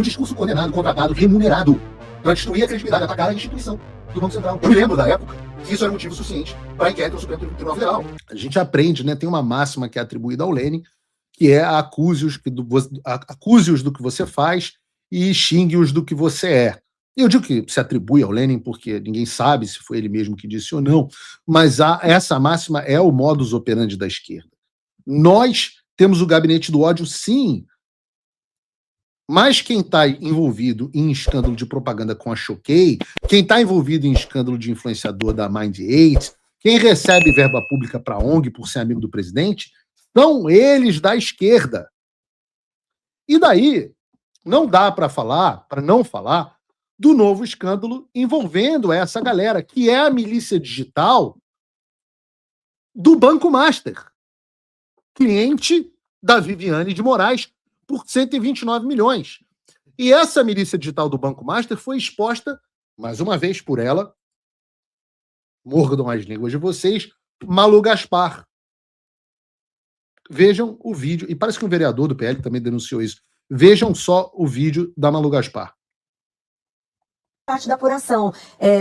Um discurso condenado, contratado, remunerado para destruir a credibilidade, atacar a instituição do Banco Central. Eu me lembro da época que isso era motivo suficiente para inquérito no Supremo Tribunal Federal. A gente aprende, né? Tem uma máxima que é atribuída ao Lênin, que é acuse-os do que você faz e xingue-os do que você é. Eu digo que se atribui ao Lênin porque ninguém sabe se foi ele mesmo que disse ou não, mas essa máxima é o modus operandi da esquerda. Nós temos o gabinete do ódio, sim, mas quem está envolvido em escândalo de propaganda com a Choquei, quem está envolvido em escândalo de influenciador da Mind8, quem recebe verba pública para a ONG por ser amigo do presidente, são eles da esquerda. E daí não dá para não falar, do novo escândalo envolvendo essa galera, que é a milícia digital do Banco Master, cliente da Viviane de Moraes, por 129 milhões. E essa milícia digital do Banco Master foi exposta, mais uma vez por ela, mordam as línguas de vocês, Malu Gaspar. Vejam o vídeo, e parece que um vereador do PL também denunciou isso. Vejam só o vídeo da Malu Gaspar. Parte da apuração,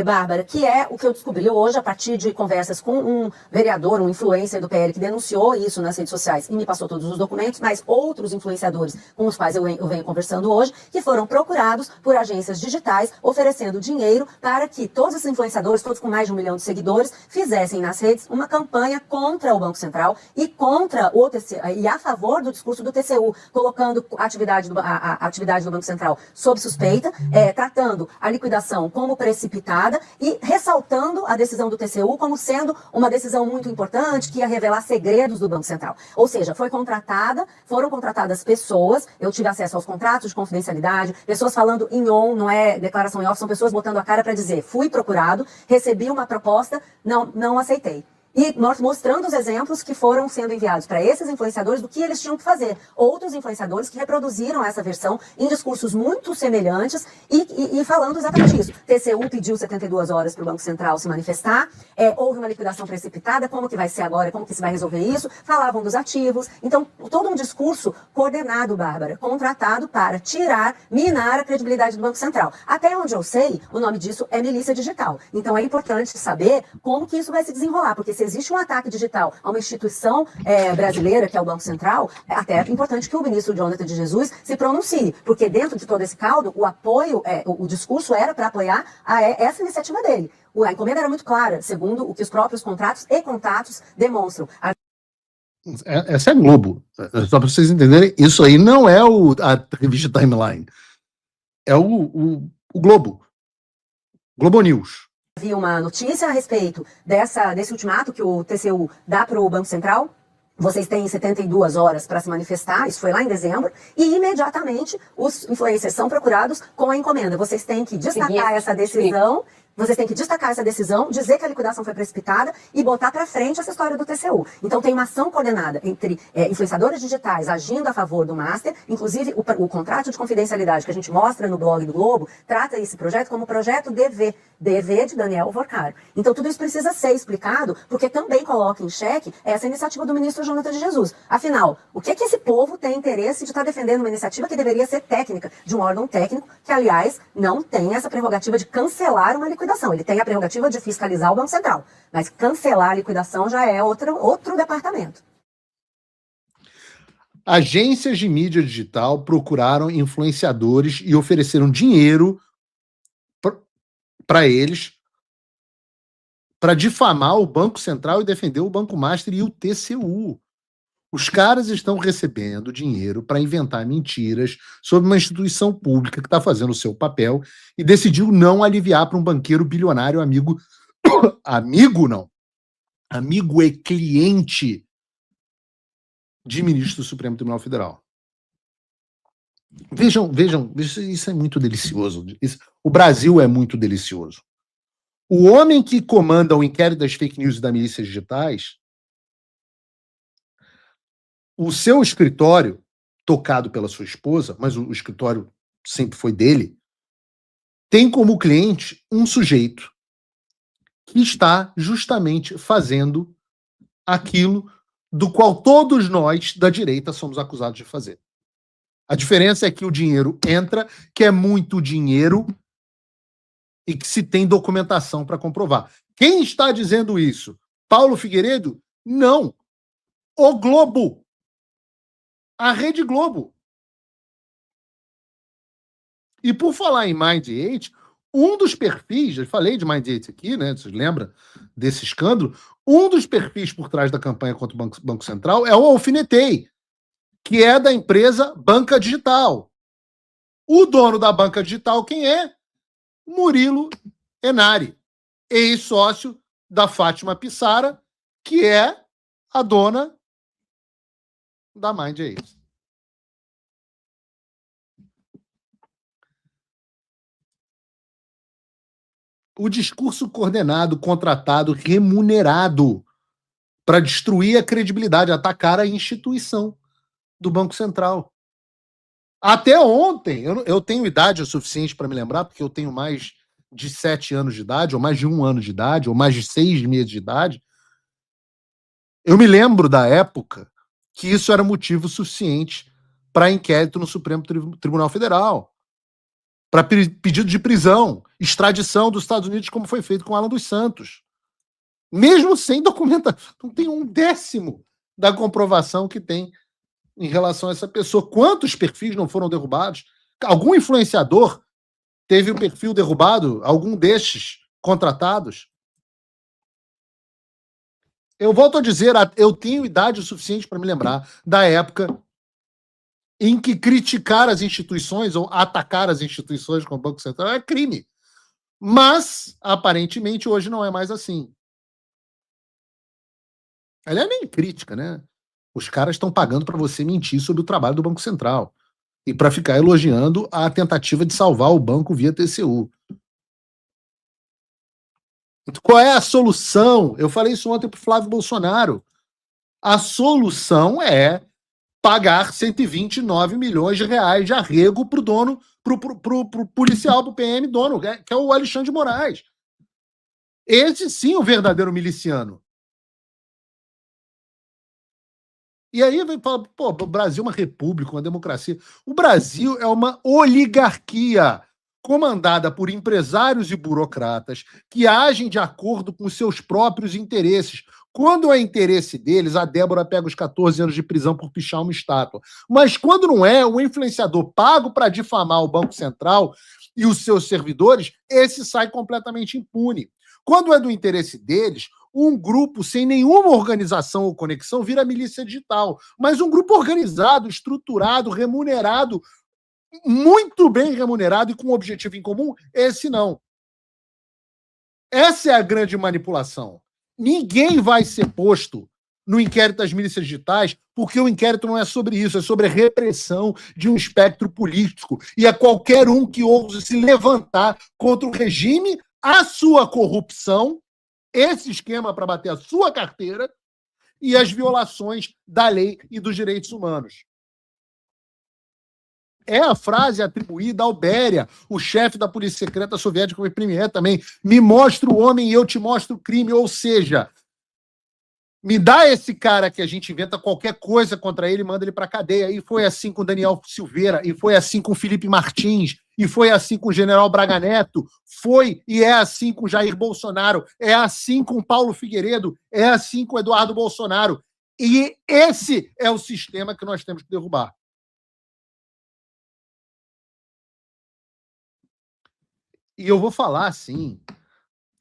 Bárbara, que é o que eu descobri hoje a partir de conversas com um vereador, um influencer do PL que denunciou isso nas redes sociais e me passou todos os documentos, mas outros influenciadores com os quais eu venho conversando hoje, que foram procurados por agências digitais oferecendo dinheiro para que todos esses influenciadores, todos com mais de 1 milhão de seguidores, fizessem nas redes uma campanha contra o Banco Central e contra o TCU, e a favor do discurso do TCU, colocando a atividade do Banco Central sob suspeita, tratando a liquidação como precipitada e ressaltando a decisão do TCU como sendo uma decisão muito importante que ia revelar segredos do Banco Central. Ou seja, foram contratadas pessoas, eu tive acesso aos contratos de confidencialidade, pessoas falando em on, não é declaração em off, são pessoas botando a cara para dizer, fui procurado, recebi uma proposta, não aceitei. E mostrando os exemplos que foram sendo enviados para esses influenciadores do que eles tinham que fazer. Outros influenciadores que reproduziram essa versão em discursos muito semelhantes e falando exatamente isso. TCU pediu 72 horas para o Banco Central se manifestar, houve uma liquidação precipitada, como que vai ser agora, como que se vai resolver isso, falavam dos ativos. Então, todo um discurso coordenado, Bárbara, contratado para minar a credibilidade do Banco Central. Até onde eu sei, o nome disso é milícia digital. Então, é importante saber como que isso vai se desenrolar, porque se existe um ataque digital a uma instituição brasileira, que é o Banco Central, até é importante que o ministro Jonathan de Jesus se pronuncie, porque dentro de todo esse caldo, o apoio, o discurso era para apoiar essa iniciativa dele. A encomenda era muito clara, segundo o que os próprios contratos e contatos demonstram. Essa é a Globo. Só para vocês entenderem, isso aí não é a revista Timeline. É o Globo. Globo News. Havia uma notícia a respeito desse ultimato que o TCU dá para o Banco Central. Vocês têm 72 horas para se manifestar, isso foi lá em dezembro, e imediatamente os influencers são procurados com a encomenda. Vocês têm que destacar essa decisão. Vocês têm que destacar essa decisão, dizer que a liquidação foi precipitada e botar para frente essa história do TCU. Então tem uma ação coordenada entre influenciadores digitais agindo a favor do Master, inclusive o contrato de confidencialidade que a gente mostra no blog do Globo, trata esse projeto como projeto DV de Daniel Vorcaro. Então tudo isso precisa ser explicado, porque também coloca em xeque essa iniciativa do ministro Jonathan de Jesus. Afinal, o que esse povo tem interesse de estar defendendo uma iniciativa que deveria ser técnica, de um órgão técnico, que aliás não tem essa prerrogativa de cancelar uma liquidação. Ele tem a prerrogativa de fiscalizar o Banco Central, mas cancelar a liquidação já é outro departamento. Agências de mídia digital procuraram influenciadores e ofereceram dinheiro para eles para difamar o Banco Central e defender o Banco Master e o TCU. Os caras estão recebendo dinheiro para inventar mentiras sobre uma instituição pública que está fazendo o seu papel e decidiu não aliviar para um banqueiro bilionário amigo e cliente de ministro do Supremo Tribunal Federal. Vejam, isso é muito delicioso. O Brasil é muito delicioso. O homem que comanda o inquérito das fake news e das milícias digitais, o seu escritório, tocado pela sua esposa, mas o escritório sempre foi dele, tem como cliente um sujeito que está justamente fazendo aquilo do qual todos nós da direita somos acusados de fazer. A diferença é que o dinheiro entra, que é muito dinheiro e que se tem documentação para comprovar. Quem está dizendo isso? Paulo Figueiredo? Não. O Globo. A Rede Globo. E por falar em Mind8, um dos perfis, eu falei de Mind8 aqui, né? Vocês lembram desse escândalo? Um dos perfis por trás da campanha contra o Banco Central é o Alfinetei, que é da empresa Banca Digital. O dono da Banca Digital, quem é? Murilo Enari, ex-sócio da Fátima Pissara, que é a dona da Mind8. O discurso coordenado, contratado, remunerado para destruir a credibilidade, atacar a instituição do Banco Central. Até ontem, eu tenho idade o suficiente para me lembrar, porque eu tenho mais de 7 anos de idade, ou mais de 1 ano de idade, ou mais de 6 meses de idade. Eu me lembro da época que isso era motivo suficiente para inquérito no Supremo Tribunal Federal, para pedido de prisão, extradição dos Estados Unidos, como foi feito com Alan dos Santos. Mesmo sem documentação, não tem 1/10 da comprovação que tem em relação a essa pessoa. Quantos perfis não foram derrubados? Algum influenciador teve o perfil derrubado? Algum destes contratados? Eu volto a dizer, eu tenho idade o suficiente para me lembrar da época em que criticar as instituições ou atacar as instituições como o Banco Central é crime. Mas, aparentemente, hoje não é mais assim. Ela é nem crítica, né? Os caras estão pagando para você mentir sobre o trabalho do Banco Central e para ficar elogiando a tentativa de salvar o banco via TCU. Qual é a solução? Eu falei isso ontem para o Flávio Bolsonaro. A solução é pagar 129 milhões de reais de arrego para o dono, pro policial, pro PM dono, que é o Alexandre de Moraes. Esse sim é o verdadeiro miliciano. E aí vem falar, pô, o Brasil é uma república, uma democracia. O Brasil é uma oligarquia comandada por empresários e burocratas que agem de acordo com seus próprios interesses. Quando é interesse deles, a Débora pega os 14 anos de prisão por pichar uma estátua. Mas quando não é, o influenciador pago para difamar o Banco Central e os seus servidores, esse sai completamente impune. Quando é do interesse deles, um grupo sem nenhuma organização ou conexão vira milícia digital. Mas um grupo organizado, estruturado, remunerado, muito bem remunerado e com um objetivo em comum, esse não. Essa é a grande manipulação. Ninguém vai ser posto no inquérito das milícias digitais, porque o inquérito não é sobre isso, é sobre a repressão de um espectro político. E é qualquer um que ouse se levantar contra o regime, a sua corrupção, esse esquema para bater a sua carteira e as violações da lei e dos direitos humanos. É a frase atribuída ao Beria, o chefe da polícia secreta soviética, foi premier também. Me mostra o homem e eu te mostro o crime. Ou seja, me dá esse cara que a gente inventa qualquer coisa contra ele e manda ele para a cadeia. E foi assim com Daniel Silveira, e foi assim com Felipe Martins, e foi assim com o general Braga Neto, foi e é assim com Jair Bolsonaro, é assim com Paulo Figueiredo, é assim com Eduardo Bolsonaro. E esse é o sistema que nós temos que derrubar. E eu vou falar assim,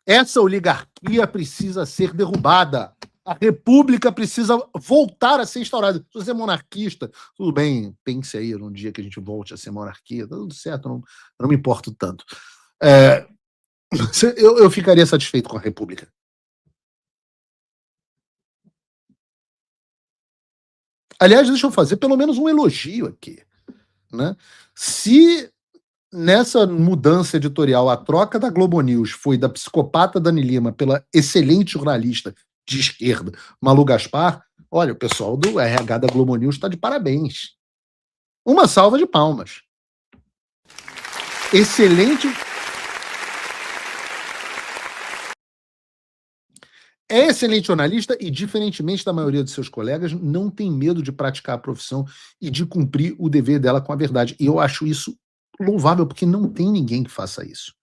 essa oligarquia precisa ser derrubada. A república precisa voltar a ser instaurada. Se você é monarquista, tudo bem, pense aí num dia que a gente volte a ser monarquia, tá tudo certo, eu não me importo tanto. Eu ficaria satisfeito com a república. Aliás, deixa eu fazer pelo menos um elogio aqui, né? Se nessa mudança editorial, a troca da Globo News foi da psicopata Dani Lima pela excelente jornalista de esquerda, Malu Gaspar, olha, o pessoal do RH da Globo News está de parabéns. Uma salva de palmas. Excelente. é excelente jornalista e, diferentemente da maioria de seus colegas, não tem medo de praticar a profissão e de cumprir o dever dela com a verdade. E eu acho isso louvável, porque não tem ninguém que faça isso.